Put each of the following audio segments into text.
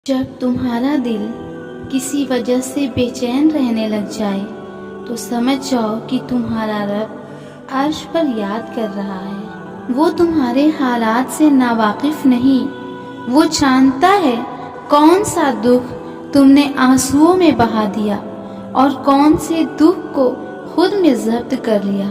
جب تمہارا دل کسی وجہ سے بے چین رہنے لگ جائے تو سمجھ جاؤ کہ تمہارا رب عرش پر یاد کر رہا ہے۔ وہ تمہارے حالات سے ناواقف نہیں، وہ جانتا ہے کون سا دکھ تم نے آنسوؤں میں بہا دیا اور کون سے دکھ کو خود میں ضبط کر لیا۔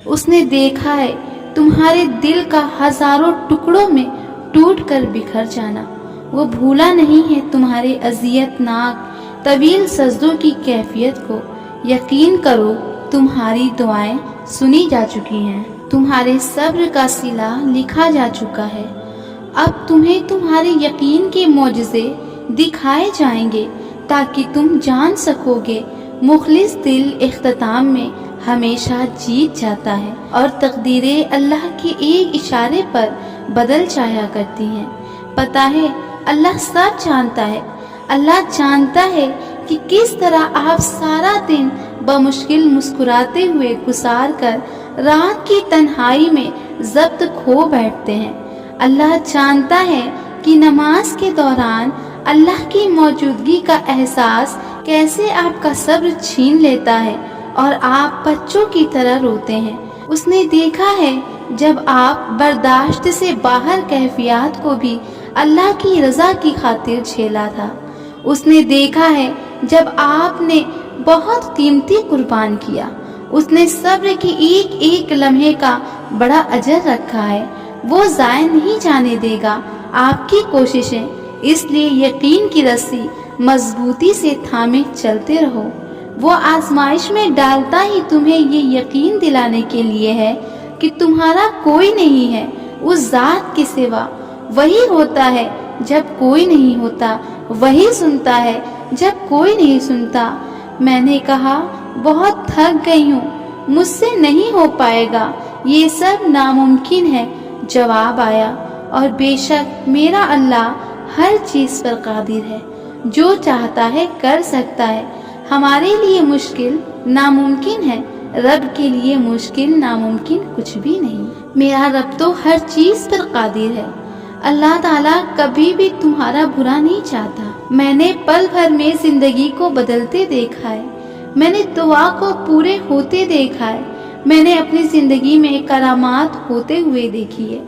اس نے دیکھا ہے تمہارے دل کا ہزاروں ٹکڑوں میں ٹوٹ کر بکھر جانا۔ وہ بھولا نہیں ہے تمہارے اذیت ناک طویل سجدوں کی کیفیت کو۔ یقین کرو تمہاری دعائیں سنی جا چکی ہیں، تمہارے صبر کا صلہ لکھا جا چکا ہے۔ اب تمہیں تمہارے یقین کے معجزے دکھائے جائیں گے تاکہ تم جان سکو گے مخلص دل اختتام میں ہمیشہ جیت جاتا ہے اور تقدیریں اللہ کے ایک اشارے پر بدل جایا کرتی ہیں۔ پتہ ہے اللہ سب جانتا ہے۔ اللہ جانتا ہے کہ کس طرح آپ سارا دن بمشکل مسکراتے ہوئے گزار کر رات کی تنہائی میں ضبط کھو بیٹھتے ہیں۔ اللہ جانتا ہے کہ نماز کے دوران اللہ کی موجودگی کا احساس کیسے آپ کا صبر چھین لیتا ہے اور آپ بچوں کی طرح روتے ہیں۔ اس نے دیکھا ہے جب آپ برداشت سے باہر کیفیات کو بھی اللہ کی رضا کی خاطر جھیلا تھا۔ اس نے دیکھا ہے جب آپ نے بہت قیمتی قربان کیا۔ اس نے صبر کی ایک ایک لمحے کا بڑا اجر رکھا ہے۔ وہ ضائع نہیں جانے دے گا آپ کی کوششیں، اس لیے یقین کی رسی مضبوطی سے تھامے چلتے رہو۔ وہ آزمائش میں ڈالتا ہی تمہیں یہ یقین دلانے کے لیے ہے کہ تمہارا کوئی نہیں ہے اس ذات کے سوا۔ وہی ہوتا ہے جب کوئی نہیں ہوتا، وہی سنتا ہے جب کوئی نہیں سنتا۔ میں نے کہا بہت تھک گئی ہوں، مجھ سے نہیں ہو پائے گا، یہ سب ناممکن ہے۔ جواب آیا، اور بے شک میرا اللہ ہر چیز پر قادر ہے، جو چاہتا ہے کر سکتا ہے۔ ہمارے لیے مشکل ناممکن ہے، رب کے لیے مشکل ناممکن کچھ بھی نہیں۔ میرا رب تو ہر چیز پر قادر ہے۔ اللہ تعالیٰ کبھی بھی تمہارا برا نہیں چاہتا۔ میں نے پل بھر میں زندگی کو بدلتے دیکھا ہے، میں نے دعا کو پورے ہوتے دیکھا ہے، میں نے اپنی زندگی میں کرامات ہوتے ہوئے دیکھی ہے۔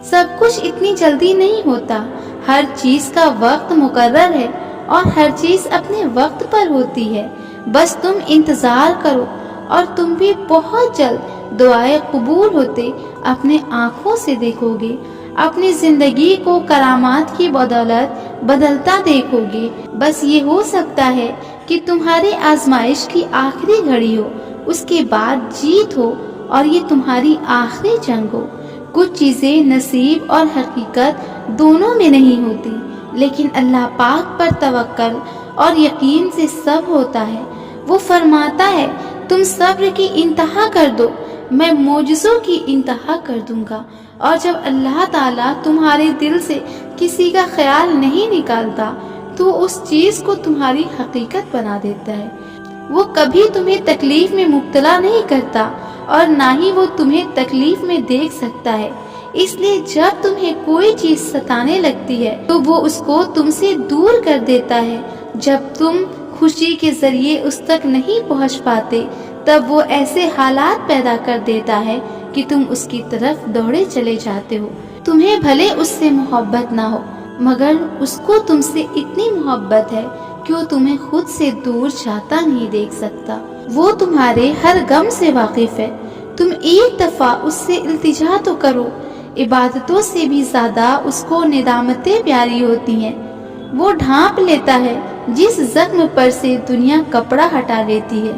سب کچھ اتنی جلدی نہیں ہوتا، ہر چیز کا وقت مقرر ہے اور ہر چیز اپنے وقت پر ہوتی ہے۔ بس تم انتظار کرو اور تم بھی بہت جلد دعائیں قبول ہوتے اپنے آنکھوں سے دیکھو گے، اپنی زندگی کو کرامات کی بدولت بدلتا دیکھو گے۔ بس یہ ہو سکتا ہے کہ تمہاری آزمائش کی آخری گھڑی ہو، اس کے بعد جیت ہو اور یہ تمہاری آخری جنگ ہو۔ کچھ چیزیں نصیب اور حقیقت دونوں میں نہیں ہوتی، لیکن اللہ پاک پر توکل اور یقین سے سب ہوتا ہے۔ وہ فرماتا ہے تم صبر کی انتہا کر دو، میں معجزوں کی انتہا کر دوں گا۔ اور جب اللہ تعالیٰ تمہارے دل سے کسی کا خیال نہیں نکالتا تو اس چیز کو تمہاری حقیقت بنا دیتا ہے۔ وہ کبھی تمہیں تکلیف میں مبتلا نہیں کرتا اور نہ ہی وہ تمہیں تکلیف میں دیکھ سکتا ہے۔ اس لیے جب تمہیں کوئی چیز ستانے لگتی ہے تو وہ اس کو تم سے دور کر دیتا ہے۔ جب تم خوشی کے ذریعے اس تک نہیں پہنچ پاتے تب وہ ایسے حالات پیدا کر دیتا ہے کہ تم اس کی طرف دوڑے چلے جاتے ہو۔ تمہیں بھلے اس سے محبت نہ ہو، مگر اس کو تم سے اتنی محبت ہے کہ وہ تمہیں خود سے دور جاتا نہیں دیکھ سکتا۔ وہ تمہارے ہر غم سے واقف ہے۔ تم ایک دفعہ اس سے التجا تو کرو، عبادتوں سے بھی زیادہ اس کو ندامتیں پیاری ہوتی ہیں۔ وہ ڈھانپ لیتا ہے جس زخم پر سے دنیا کپڑا ہٹا لیتی ہے،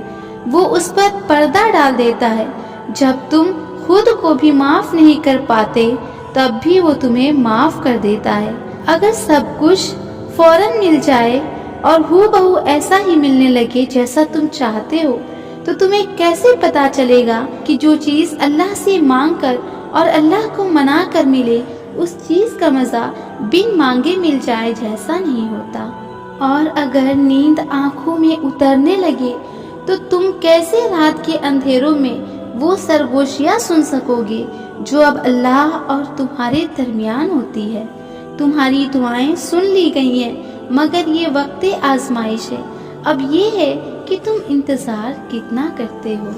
وہ اس پر پردہ ڈال دیتا ہے۔ جب تم خود کو بھی معاف نہیں کر پاتے تب بھی وہ تمہیں معاف کر دیتا ہے۔ اگر سب کچھ فوراً مل جائے اور ہو بہو ایسا ہی ملنے لگے جیسا تم چاہتے ہو تو تمہیں کیسے پتا چلے گا کہ جو چیز اللہ سے مانگ کر اور اللہ کو منا کر ملے اس چیز کا مزہ بن مانگے مل جائے جیسا نہیں ہوتا۔ اور اگر نیند آنکھوں میں اترنے لگے تو تم کیسے رات کے اندھیروں میں وہ سرگوشیاں سن سکو گے جو اب اللہ اور تمہارے درمیان ہوتی ہے۔ تمہاری دعائیں سن لی گئی ہیں مگر یہ وقت آزمائش ہے، اب یہ ہے کہ تم انتظار کتنا کرتے ہو۔